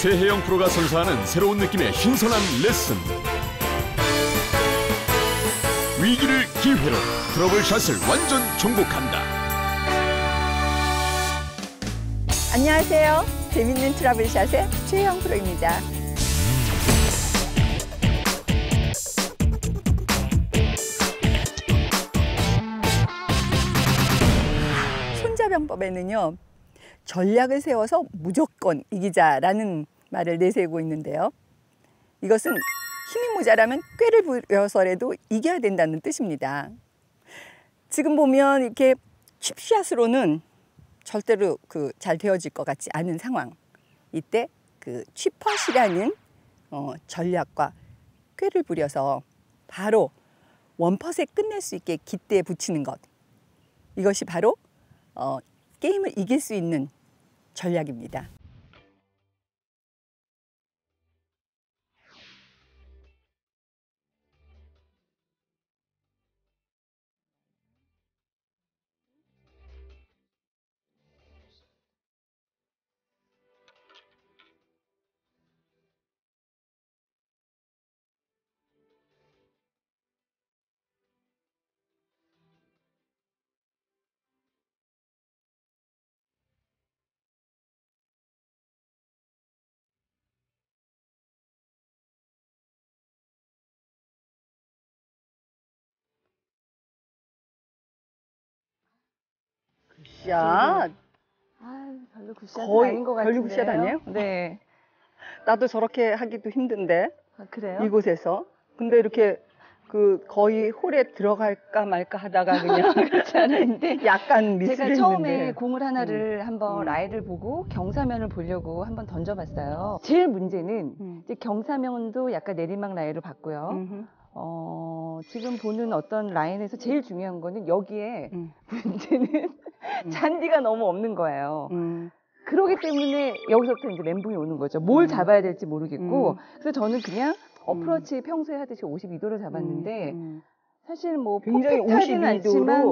최혜영 프로가 선사하는 새로운 느낌의 신선한 레슨. 위기를 기회로 트러블샷을 완전 정복한다. 안녕하세요. 재밌는 트러블샷의 최혜영 프로입니다. 손자병법에는요, 전략을 세워서 무조건 이기자라는 말을 내세우고 있는데요. 이것은 힘이 모자라면 꾀를 부려서라도 이겨야 된다는 뜻입니다. 지금 보면 이렇게 칩샷으로는 절대로 잘 되어질 것 같지 않은 상황. 이때 칩펫이라는 전략과 꾀를 부려서 바로 원퍼에 끝낼 수 있게 깃대에 붙이는 것. 이것이 바로 게임을 이길 수 있는 전략입니다. 굿샷. 별로 굿샷은 거의 아닌 것 별로 같은데요. 굿샷 아니에요? 네. 나도 저렇게 하기도 힘든데. 아, 그래요? 이곳에서. 근데 이렇게 거의 홀에 들어갈까 말까 하다가 그냥 그렇지 않았는데 약간 미스를 제가 했는데. 처음에 공을 하나를 한번 라이를 보고 경사면을 보려고 한번 던져봤어요. 제일 문제는 이제 경사면도 약간 내리막 라이를 봤고요. 지금 보는 어떤 라인에서 제일 중요한 거는 여기에 문제는 잔디가 너무 없는 거예요. 그러기 때문에 여기서부터 이제 멘붕이 오는 거죠. 뭘 잡아야 될지 모르겠고. 그래서 저는 그냥 어프로치 평소에 하듯이 52도를 잡았는데 사실 뭐 굉장히 퍼펙트하지는 않지만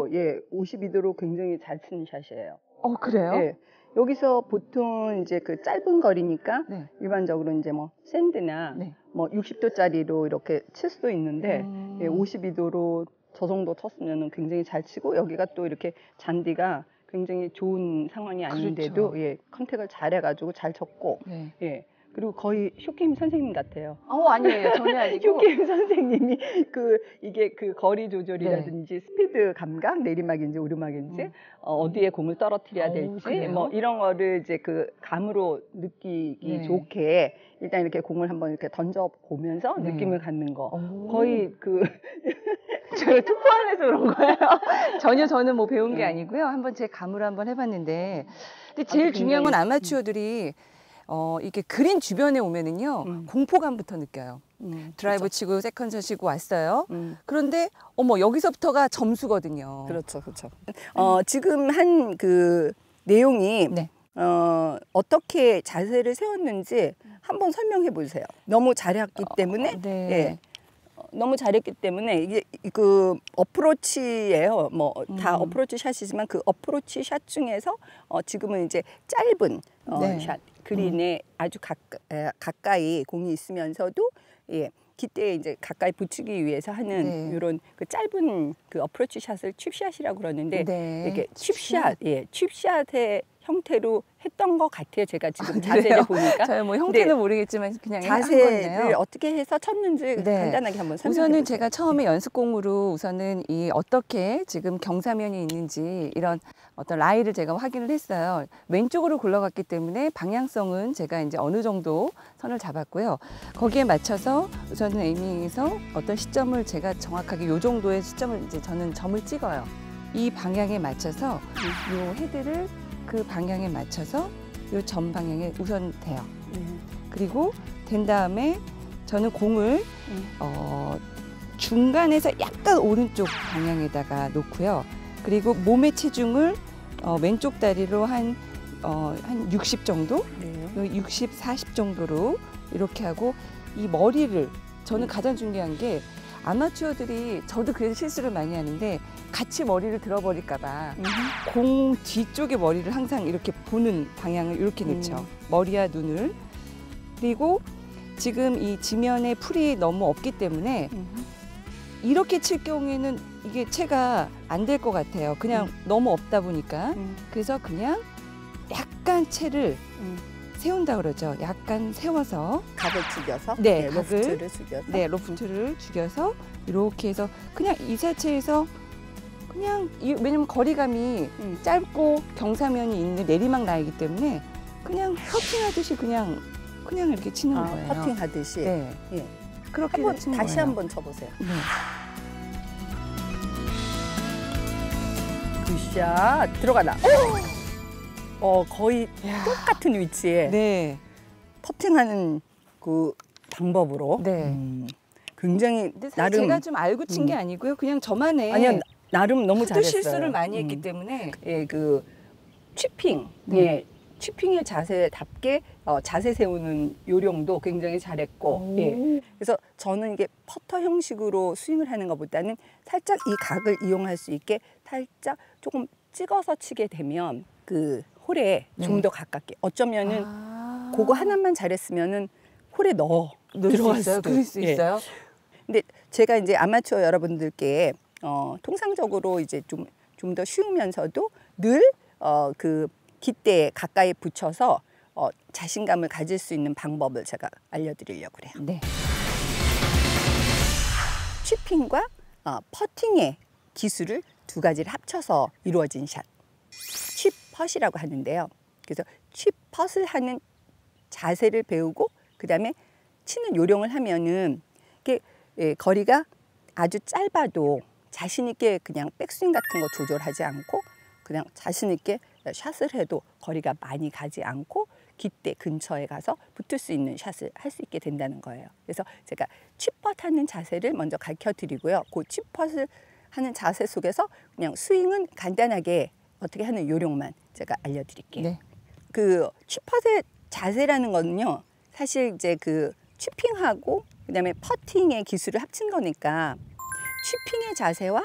52도로 굉장히 잘 치는 샷이에요. 그래요? 예. 여기서 보통 이제 짧은 거리니까 네. 일반적으로 이제 뭐 샌드나 네. 뭐 60도짜리로 이렇게 칠 수도 있는데 52도로 저 정도 쳤으면 굉장히 잘 치고 여기가 또 이렇게 잔디가 굉장히 좋은 상황이 아닌데도 그렇죠. 컨택을 잘해가지고 잘 쳤고 네. 예. 그리고 거의 쇼게임 선생님 같아요. 아니에요. 전혀 아니고. 쇼게임 선생님이 이게 거리 조절이라든지 스피드 감각, 내리막인지 오르막인지 어디에 공을 떨어뜨려야 될지 그래요? 뭐 이런 거를 이제 감으로 느끼기 좋게 일단 이렇게 공을 한번 이렇게 던져 보면서 느낌을 갖는 거. 거의 제가 투포안해서 그런 거예요. 전혀 저는 뭐 배운 게 아니고요. 한번 제 감으로 한번 해봤는데. 근데 제일 중요한 건 아마추어들이 이게 그린 주변에 오면은요 공포감부터 느껴요. 드라이브 그렇죠. 치고 세컨샷 치고 왔어요. 그런데 여기서부터가 점수거든요. 그렇죠, 그렇죠. 지금 한 내용이 네. 어떻게 자세를 세웠는지 한번 설명해 보세요. 너무 잘했기 때문에 네. 예. 너무 잘했기 때문에 이게 어프로치예요. 뭐 다 어프로치 샷이지만 그 어프로치 샷 중에서 지금은 이제 짧은 샷 그린에 아주 가까이 공이 있으면서도 깃대에 이제 가까이 붙이기 위해서 하는 이런 짧은 어프로치 샷을 칩샷이라고 그러는데 이게 칩샷의 형태로 했던 것 같아요. 제가 지금 자세를 보니까. 저요 뭐 형태는 모르겠지만 그냥 자세를 한 거네요. 어떻게 해서 쳤는지 간단하게 한번 설명해 우선은 보세요. 제가 처음에 연습공으로 우선은 어떻게 지금 경사면이 있는지 이런 어떤 라이를 제가 확인을 했어요. 왼쪽으로 굴러갔기 때문에 방향성은 제가 이제 어느 정도 선을 잡았고요. 거기에 맞춰서 우선은 에이밍에서 어떤 시점을 제가 정확하게 요 정도의 시점을 이제 저는 점을 찍어요. 이 방향에 맞춰서 요 헤드를 그 방향에 맞춰서 요 점 방향에 우선 돼요. 그리고 된 다음에 저는 공을 중간에서 약간 오른쪽 방향에다가 놓고요. 그리고 몸의 체중을 왼쪽 다리로 한 60 정도, 60, 40 정도로 이렇게 하고 이 머리를 저는 가장 중요한 게 아마추어들이 저도 그래서 실수를 많이 하는데 같이 머리를 들어버릴까 봐 공 뒤쪽에 머리를 항상 이렇게 보는 방향을 이렇게 놓죠. 머리와 눈을 그리고 지금 이 지면에 풀이 너무 없기 때문에 이렇게 칠 경우에는 이게 채가 안 될 것 같아요. 그냥 너무 없다 보니까. 그래서 그냥 약간 채를 세운다 그러죠. 약간 세워서 각을 죽여서 네, 로프트를 죽여서 네, 로프트를 죽여서 이렇게 해서 그냥 이 자체에서 그냥 왜냐면 거리감이 짧고 경사면이 있는 내리막 라인이기 때문에 그냥 퍼팅하듯이 그냥 이렇게 치는 거예요. 퍼팅하듯이. 네. 예. 그렇게 한번 치는 다시 거예요. 한번 쳐보세요. 네. 굿샷 들어가다. 거의 똑같은 위치에 네. 퍼팅하는 그 방법으로 네. 굉장히 근데 사실 나름 제가 좀 알고 친 게 아니고요. 그냥 저만의 아니요 나름 너무 하도 잘했어요. 실수를 많이 했기 때문에 예, 그 치핑, 치핑의 자세답게 자세 세우는 요령도 굉장히 잘했고, 예. 그래서 저는 이게 퍼터 형식으로 스윙을 하는 것보다는 살짝 이 각을 이용할 수 있게 살짝 조금 찍어서 치게 되면 그 홀에 좀 더 가깝게. 어쩌면은 그거 하나만 잘했으면은 홀에 들어갈 수도 그럴 수 있어요. 근데 제가 이제 아마추어 여러분들께 통상적으로 이제 좀 더 쉬우면서도 늘 그 깃대에 가까이 붙여서 자신감을 가질 수 있는 방법을 제가 알려드리려고 그래요. 네. 치핑과 퍼팅의 기술을 두 가지를 합쳐서 이루어진 샷. 칩펫이라고 하는데요. 그래서 칩펫을 하는 자세를 배우고 그다음에 치는 요령을 하면은 이게 거리가 아주 짧아도 자신 있게 그냥 백스윙 같은 거 조절하지 않고 그냥 자신 있게 샷을 해도 거리가 많이 가지 않고 깃대 근처에 가서 붙을 수 있는 샷을 할 수 있게 된다는 거예요. 그래서 제가 칩펫 하는 자세를 먼저 가르쳐 드리고요. 그 칩펫을 하는 자세 속에서 그냥 스윙은 간단하게 어떻게 하는 요령만 제가 알려드릴게요. 네. 그 칩펫의 자세라는 거는요, 사실 이제 그 치핑하고 그다음에 퍼팅의 기술을 합친 거니까 치핑의 자세와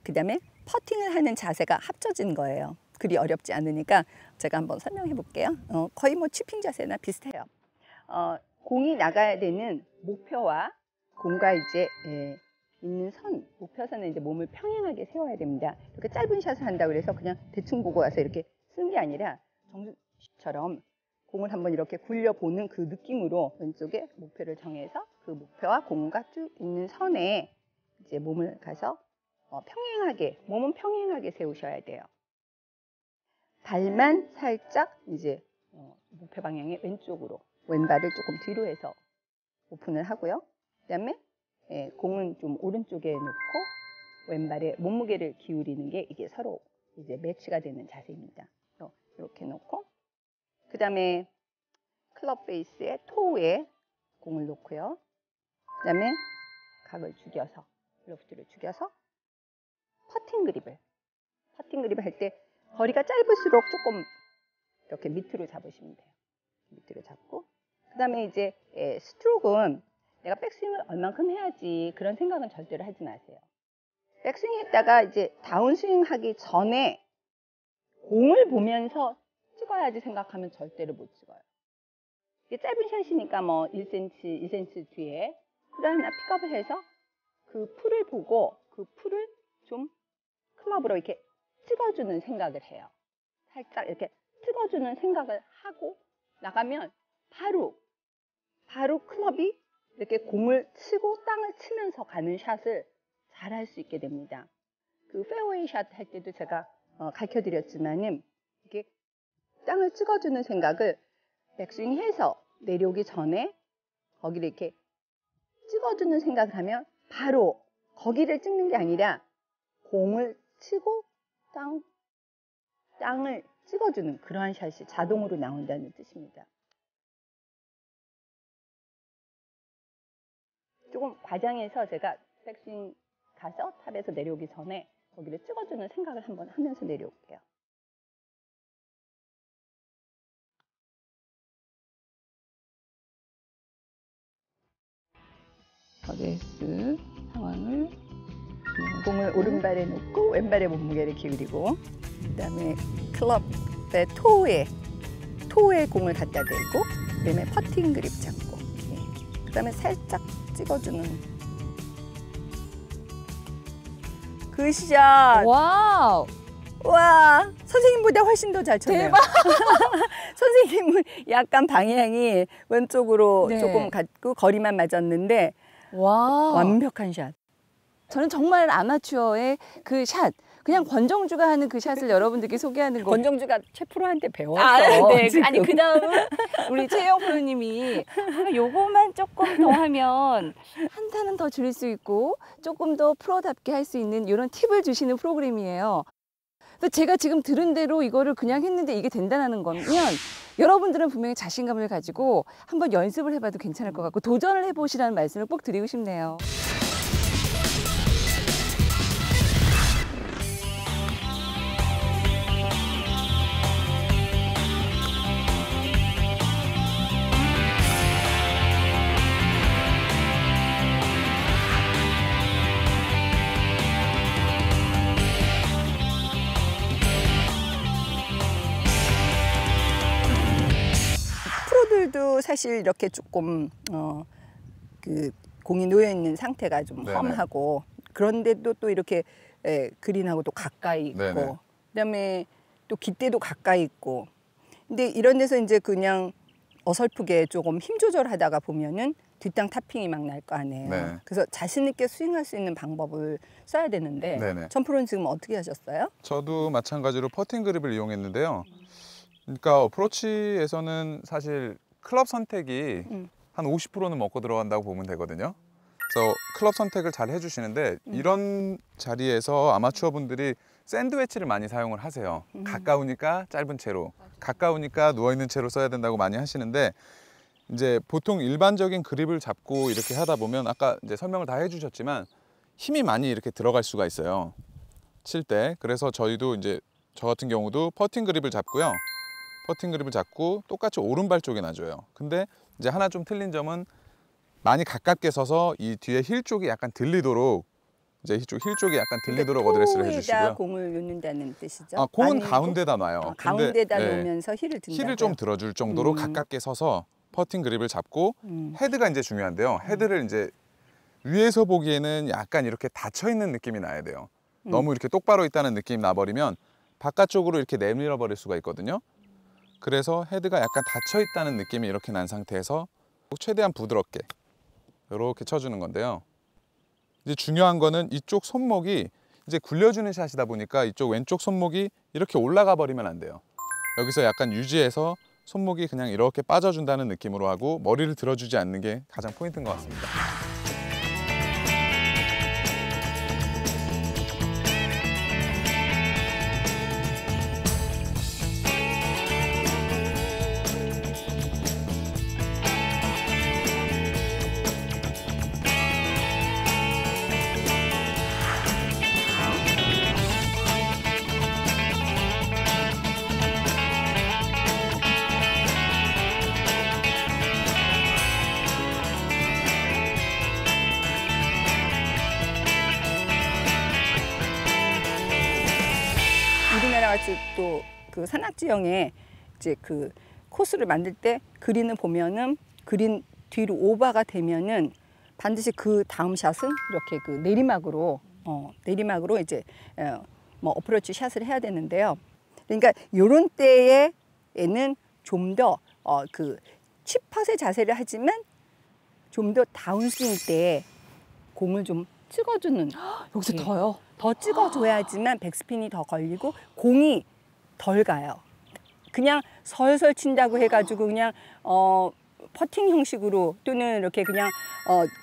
그다음에 퍼팅을 하는 자세가 합쳐진 거예요. 그리 어렵지 않으니까 제가 한번 설명해 볼게요. 거의 뭐 치핑 자세나 비슷해요. 공이 나가야 되는 목표와 공과 이제 있는 선, 목표선에 이제 몸을 평행하게 세워야 됩니다. 이렇게 짧은 샷을 한다고 해서 그냥 대충 보고 와서 이렇게 쓰는 게 아니라 정수처럼 공을 한번 이렇게 굴려보는 그 느낌으로 왼쪽에 목표를 정해서 그 목표와 공과 쭉 있는 선에 이제 몸을 가서 평행하게, 몸은 평행하게 세우셔야 돼요. 발만 살짝 이제 목표 방향의 왼쪽으로, 왼발을 조금 뒤로 해서 오픈을 하고요. 그다음에 공은 좀 오른쪽에 놓고 왼발에 몸무게를 기울이는 게 이게 서로 이제 매치가 되는 자세입니다. 이렇게 놓고 그다음에 클럽 페이스에 토우에 공을 놓고요. 그다음에 각을 죽여서 로프트를 죽여서 퍼팅 그립을 할 때 거리가 짧을수록 조금 이렇게 밑으로 잡으시면 돼요. 밑으로 잡고 그다음에 이제 스트로크는 내가 백스윙을 얼만큼 해야지 그런 생각은 절대로 하지 마세요. 백스윙 했다가 이제 다운스윙 하기 전에 공을 보면서 찍어야지 생각하면 절대로 못 찍어요. 이게 짧은 샷이니까 뭐 1cm, 2cm 뒤에 풀을 하나 픽업을 해서 그 풀을 보고 그 풀을 좀 클럽으로 이렇게 찍어주는 생각을 해요. 살짝 이렇게 찍어주는 생각을 하고 나가면 바로 클럽이 이렇게 공을 치고 땅을 치면서 가는 샷을 잘 할 수 있게 됩니다. 그 페어웨이 샷 할 때도 제가 가르쳐 드렸지만은 이게 땅을 찍어주는 생각을 백스윙 해서 내려오기 전에 거기를 이렇게 찍어주는 생각을 하면 바로 거기를 찍는 게 아니라 공을 치고 땅을 찍어주는 그러한 샷이 자동으로 나온다는 뜻입니다. 조금 과장해서 제가 백스윙 가서 탑에서 내려오기 전에 거기를 찍어주는 생각을 한번 하면서 내려올게요. 버데스 상황을 공을 오른발에 놓고 왼발에 몸무게를 기울이고 그다음에 클럽의 토우에 공을 갖다 대고 그다음에 퍼팅 그립 잡고, 그다음에 살짝 찍어주는 굿샷. 와우. 와, 선생님보다 훨씬 더 잘 쳤네요. 대박. 선생님은 약간 방향이 왼쪽으로 네. 조금 갔고 거리만 맞았는데 와. 완벽한 샷. 저는 정말 아마추어의 그 샷, 그냥 권정주가 하는 그 샷을 여러분들께 소개하는 거. 권정주가 최 프로한테 배웠어. 네. 지금. 아니 그 다음은 우리 최영 프로님이 요거만 조금 더 하면 한 타는 더 줄일 수 있고 조금 더 프로답게 할 수 있는 이런 팁을 주시는 프로그램이에요. 그래서 제가 지금 들은 대로 이거를 그냥 했는데 이게 된다는 거면 여러분들은 분명히 자신감을 가지고 한번 연습을 해봐도 괜찮을 것 같고 도전을 해보시라는 말씀을 꼭 드리고 싶네요. 프로들도 사실 이렇게 조금 그 공이 놓여 있는 상태가 좀 네네. 험하고 그런데도 또 이렇게 그린하고 또 가까이 있고 네네. 그다음에 또 깃대도 가까이 있고 근데 이런 데서 이제 그냥 어설프게 조금 힘 조절하다가 보면은 뒷땅 타핑이 막 날 거 아니에요. 네. 그래서 자신 있게 스윙할 수 있는 방법을 써야 되는데 네네. 천 프로는 지금 어떻게 하셨어요? 저도 마찬가지로 퍼팅 그립을 이용했는데요. 그러니까 어프로치에서는 사실 클럽 선택이 한 50%는 먹고 들어간다고 보면 되거든요. 그래서 클럽 선택을 잘 해주시는데 이런 자리에서 아마추어 분들이 샌드웨치를 많이 사용을 하세요. 가까우니까 짧은 채로, 가까우니까 누워있는 채로 써야 된다고 많이 하시는데 이제 보통 일반적인 그립을 잡고 이렇게 하다 보면 아까 이제 설명을 다 해주셨지만 힘이 많이 이렇게 들어갈 수가 있어요. 칠 때. 그래서 저희도 이제 저 같은 경우도 퍼팅 그립을 잡고요. 퍼팅 그립을 잡고 똑같이 오른발 쪽에 놔줘요. 근데 이제 하나 좀 틀린 점은 많이 가깝게 서서 이 뒤에 힐 쪽이 약간 들리도록 이제 힐 쪽이 약간 들리도록 어드레스를 해주시고요. 공을 놓는다는 뜻이죠? 아, 공은 아니고? 가운데다 놔요. 근데, 가운데다 네, 놓으면서 힐을 든다. 힐을 좀 들어줄 정도로 가깝게 서서 퍼팅 그립을 잡고 헤드가 이제 중요한데요. 헤드를 이제 위에서 보기에는 약간 이렇게 닫혀 있는 느낌이 나야 돼요. 너무 이렇게 똑바로 있다는 느낌이 나버리면 바깥쪽으로 이렇게 내밀어 버릴 수가 있거든요. 그래서 헤드가 약간 닫혀 있다는 느낌이 이렇게 난 상태에서 최대한 부드럽게 이렇게 쳐주는 건데요. 이제 중요한 거는 이쪽 손목이 이제 굴려주는 샷이다 보니까 이쪽 왼쪽 손목이 이렇게 올라가 버리면 안 돼요. 여기서 약간 유지해서 손목이 그냥 이렇게 빠져준다는 느낌으로 하고 머리를 들어주지 않는 게 가장 포인트인 것 같습니다. 우리나라 같이 또 그 산악지형에 이제 그 코스를 만들 때 그린을 보면은 그린 뒤로 오버가 되면은 반드시 그 다음 샷은 이렇게 그 내리막으로 이제 뭐 어프로치 샷을 해야 되는데요. 그러니까 요런 때에는 좀 더 그 칩컷의 자세를 하지만 좀 더 다운스윙 때 공을 좀 찍어주는 여기서 더요? 더 찍어줘야지만 백스핀이 더 걸리고 공이 덜 가요. 그냥 설설 친다고 해가지고 그냥 퍼팅 형식으로 또는 이렇게 그냥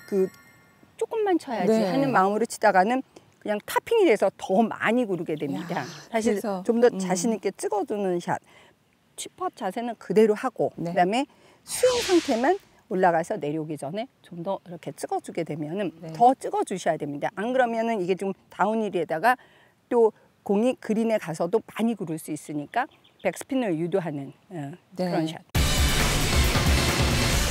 그 조금만 쳐야지 네. 하는 마음으로 치다가는 그냥 타핑이 돼서 더 많이 구르게 됩니다. 야, 사실 그래서, 좀 더 자신 있게 찍어주는 샷. 칩컷 자세는 그대로 하고 네. 그다음에 스윙 상태만 올라가서 내려오기 전에 좀 더 이렇게 찍어주게 되면은 네. 더 찍어주셔야 됩니다. 안 그러면은 이게 좀 다운힐에다가 또 공이 그린에 가서도 많이 구를 수 있으니까 백스핀을 유도하는 그런 샷.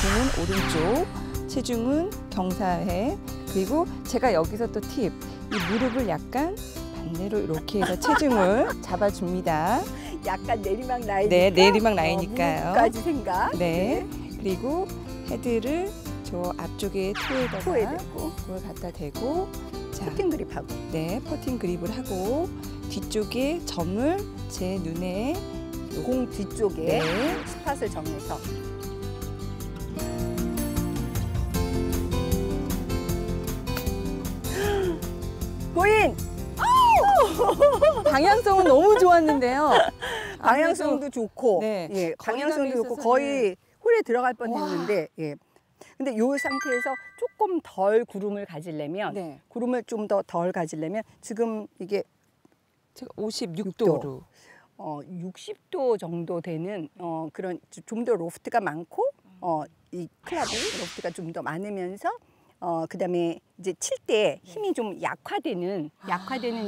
공은 오른쪽, 체중은 경사해. 그리고 제가 여기서 또 팁, 이 무릎을 약간 반대로 이렇게 해서 체중을 잡아줍니다. 약간 내리막 라인. 네, 내리막 라인이니까요. 무릎까지 생각. 네. 그리고 헤드를 저 앞쪽에 토에 토에다가 대고 그걸 갖다 대고 자, 퍼팅 그립하고 네, 퍼팅 그립을 하고 뒤쪽에 점을 제 눈에 공 뒤쪽에 네. 스팟을 정해서 고인! 방향성은 너무 좋았는데요. 방향성도 좋고 네, 예, 방향성도 거리감에 좋고 있어서는- 거의 홀에 들어갈 뻔했는데 예. 근데 이 상태에서 조금 덜 구름을 가지려면 네, 구름을 좀 더 덜 가지려면 지금 이게 제가 56도로 60도 정도 되는 그런 좀 더 로프트가 많고 이 클럽이 로프트가 좀 더 많으면서 그다음에 이제 칠 때 힘이 좀 약화되는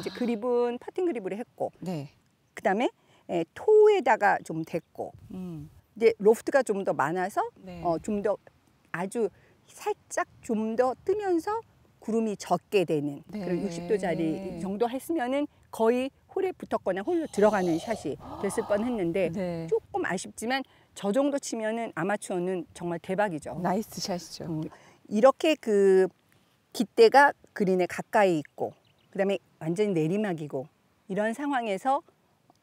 이제 그립은 퍼팅 그립으로 했고 네, 그다음에 토에다가 좀 됐고 이제 로프트가 좀 더 많아서 네. 좀 더 아주 살짝 좀 더 뜨면서 구름이 적게 되는 네. 그런 60도짜리 정도 했으면은 거의 홀에 붙었거나 홀로 들어가는 샷이 됐을 뻔했는데 네. 조금 아쉽지만 저 정도 치면은 아마추어는 정말 대박이죠. 나이스 샷이죠. 이렇게 그 깃대가 그린에 가까이 있고 그다음에 완전히 내리막이고 이런 상황에서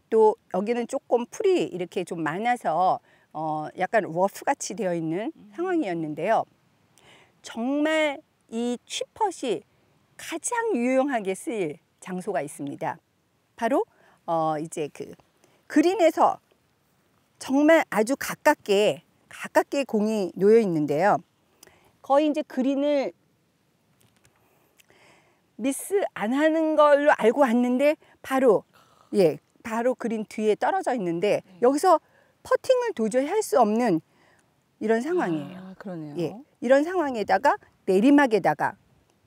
또 여기는 조금 풀이 이렇게 좀 많아서 약간 러프 같이 되어 있는 상황이었는데요. 정말 이 취펫이 가장 유용하게 쓰일 장소가 있습니다. 바로 이제 그 그린에서 정말 아주 가깝게 공이 놓여 있는데요. 거의 이제 그린을 미스 안 하는 걸로 알고 왔는데 바로 그린 뒤에 떨어져 있는데 여기서 퍼팅을 도저히 할 수 없는 이런 상황이에요. 아, 그러네요. 예, 이런 상황에다가 내리막에다가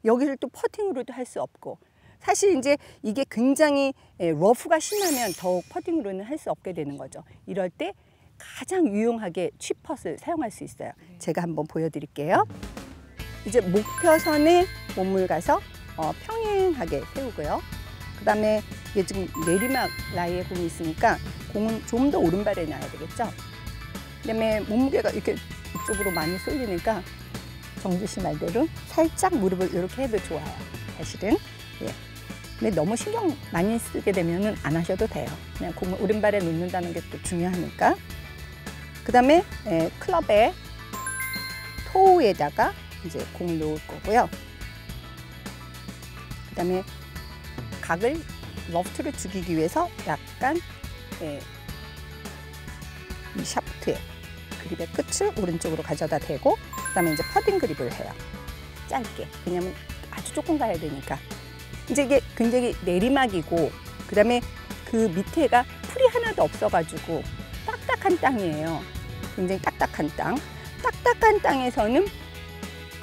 여기를 또 퍼팅으로도 할 수 없고 사실 이제 이게 굉장히 러프가 심하면 더욱 퍼팅으로는 할 수 없게 되는 거죠. 이럴 때 가장 유용하게 취펫을 사용할 수 있어요. 제가 한번 보여드릴게요. 이제 목표선에 몸을 가서 평행하게 세우고요. 그 다음에 이게 지금 내리막 라이에 공이 있으니까 공은 좀 더 오른발에 놔야 되겠죠. 그 다음에 몸무게가 이렇게 이쪽으로 많이 쏠리니까 정주 씨 말대로 살짝 무릎을 이렇게 해도 좋아요. 사실은. 예. 근데 너무 신경 많이 쓰게 되면은 안 하셔도 돼요. 그냥 공을 오른발에 놓는다는 게 또 중요하니까. 그 다음에 클럽의 토에다가 이제 공을 놓을 거고요. 그 다음에 각을 러프트를 죽이기 위해서 약간 이 샤프트에 그립의 끝을 오른쪽으로 가져다 대고 그 다음에 이제 퍼팅 그립을 해요. 짧게. 왜냐면 아주 조금 가야 되니까. 이제 이게 굉장히 내리막이고 그 다음에 그 밑에가 풀이 하나도 없어가지고 딱딱한 땅이에요. 굉장히 딱딱한 땅. 딱딱한 땅에서는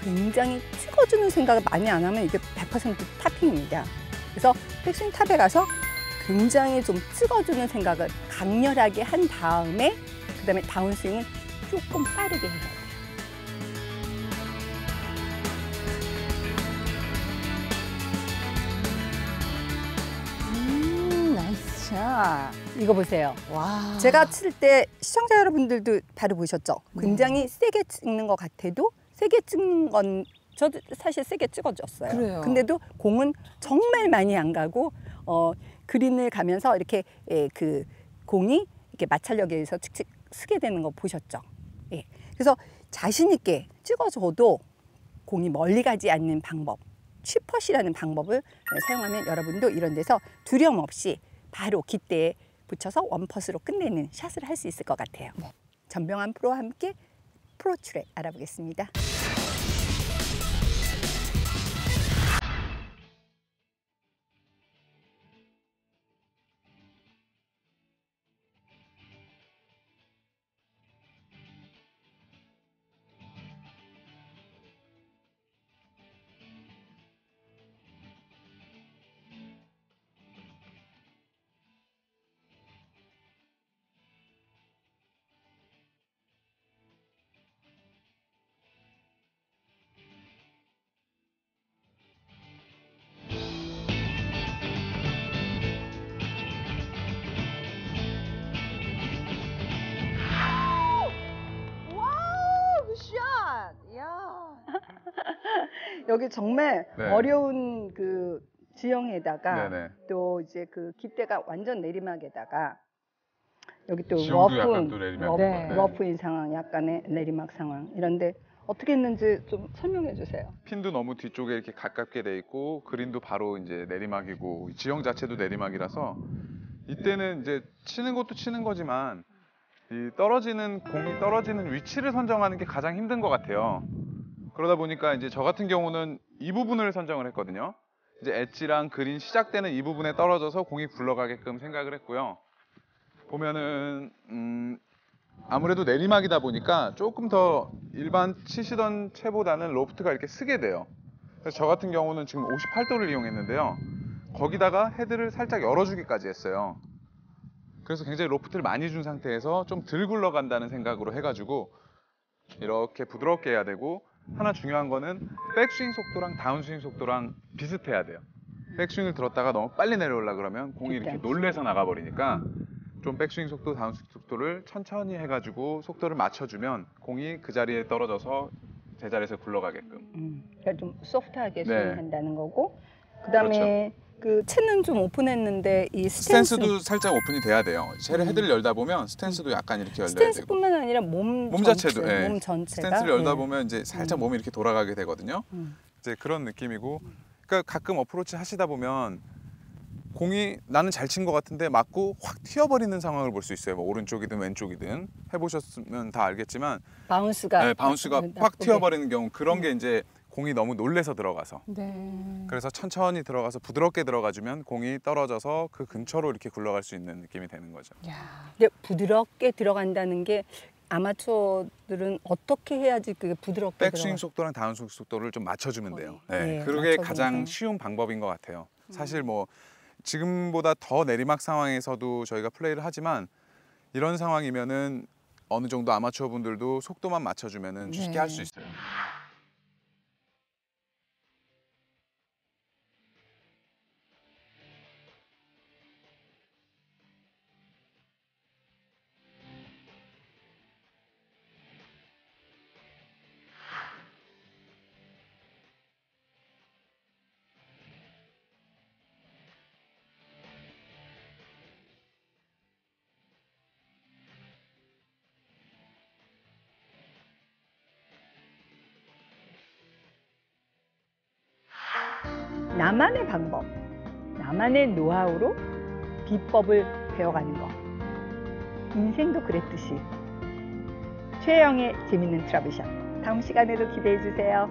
굉장히 찍어주는 생각을 많이 안 하면 이게 100% 탑핑입니다. 그래서 백스윙 탑에 가서 굉장히 좀 찍어주는 생각을 강렬하게 한 다음에 그 다음에 다운스윙은 조금 빠르게 해야 돼요. 나이스 샷. 이거 보세요. 와. 제가 칠 때 시청자 여러분들도 바로 보셨죠? 네. 굉장히 세게 찍는 것 같아도 세게 찍는 건 저도 사실 세게 찍어줬어요. 그래요. 근데도 공은 정말 많이 안 가고 그린을 가면서 이렇게 그 공이 이렇게 마찰력에 의해서 칙칙 쓰게 되는 거 보셨죠? 예. 그래서 자신 있게 찍어줘도 공이 멀리 가지 않는 방법, 취펫이라는 방법을 사용하면 여러분도 이런 데서 두려움 없이 바로 깃대에 붙여서 원퍼스로 끝내는 샷을 할 수 있을 것 같아요. 네. 전병환 프로와 함께 프로 트랙 알아보겠습니다. 여기 정말 네. 어려운 그 지형에다가 네네. 또 이제 그 깃대가 완전 내리막에다가 여기 또 지형도 약간 또 내리막. 네. 러프인 상황, 약간의 내리막 상황 이런데 어떻게 했는지 좀 설명해 주세요. 핀도 너무 뒤쪽에 이렇게 가깝게 돼 있고 그린도 바로 이제 내리막이고 지형 자체도 내리막이라서 이때는 이제 치는 것도 치는 거지만 이 공이 떨어지는 위치를 선정하는 게 가장 힘든 것 같아요. 그러다 보니까 이제 저 같은 경우는 이 부분을 선정을 했거든요. 이제 엣지랑 그린 시작되는 이 부분에 떨어져서 공이 굴러가게끔 생각을 했고요. 보면은 아무래도 내리막이다 보니까 조금 더 일반 치시던 채보다는 로프트가 이렇게 쓰게 돼요. 그래서 저 같은 경우는 지금 58도를 이용했는데요. 거기다가 헤드를 살짝 열어주기까지 했어요. 그래서 굉장히 로프트를 많이 준 상태에서 좀 덜 굴러간다는 생각으로 해가지고 이렇게 부드럽게 해야 되고, 하나 중요한 거는 백스윙 속도랑 다운스윙 속도랑 비슷해야 돼요. 백스윙을 들었다가 너무 빨리 내려오려 그러면 공이 이렇게 놀래서 나가버리니까 좀 백스윙 속도, 다운스윙 속도를 천천히 해가지고 속도를 맞춰주면 공이 그 자리에 떨어져서 제자리에서 굴러가게끔. 그러니까 좀 소프트하게 네. 스윙한다는 거고, 그다음에 그 채는 좀 오픈했는데 이 스탠스도 살짝 오픈이 돼야 돼요. 헤드를 열다 보면 스탠스도 약간 이렇게 열려야 되고. 스탠스뿐만 아니라 몸 자체도, 전체, 예. 몸 전체가 스탠스를 열다 예. 보면 이제 살짝 몸이 이렇게 돌아가게 되거든요. 이제 그런 느낌이고, 그러니까 가끔 어프로치 하시다 보면 공이 나는 잘 친 것 같은데 맞고 확 튀어버리는 상황을 볼 수 있어요. 뭐 오른쪽이든 왼쪽이든 해보셨으면 다 알겠지만 바운스가 네, 바운스가 확 나쁘게. 튀어버리는 경우, 그런 게 이제 공이 너무 놀래서 들어가서, 네. 그래서 천천히 들어가서 부드럽게 들어가주면 공이 떨어져서 그 근처로 이렇게 굴러갈 수 있는 느낌이 되는 거죠. 야. 근데 부드럽게 들어간다는 게 아마추어들은 어떻게 해야지 그게 부드럽게 백스윙 속도랑 다운스윙 속도를 좀 맞춰주면 돼요. 네, 네, 그게 맞춰주면 가장 돼요. 쉬운 방법인 것 같아요. 사실 뭐 지금보다 더 내리막 상황에서도 저희가 플레이를 하지만, 이런 상황이면은 어느 정도 아마추어 분들도 속도만 맞춰주면은 쉽게 네. 할 수 있어요. 나만의 방법, 나만의 노하우로 비법을 배워가는 거. 인생도 그랬듯이. 최혜영의 재밌는 트러블샷. 다음 시간에도 기대해 주세요.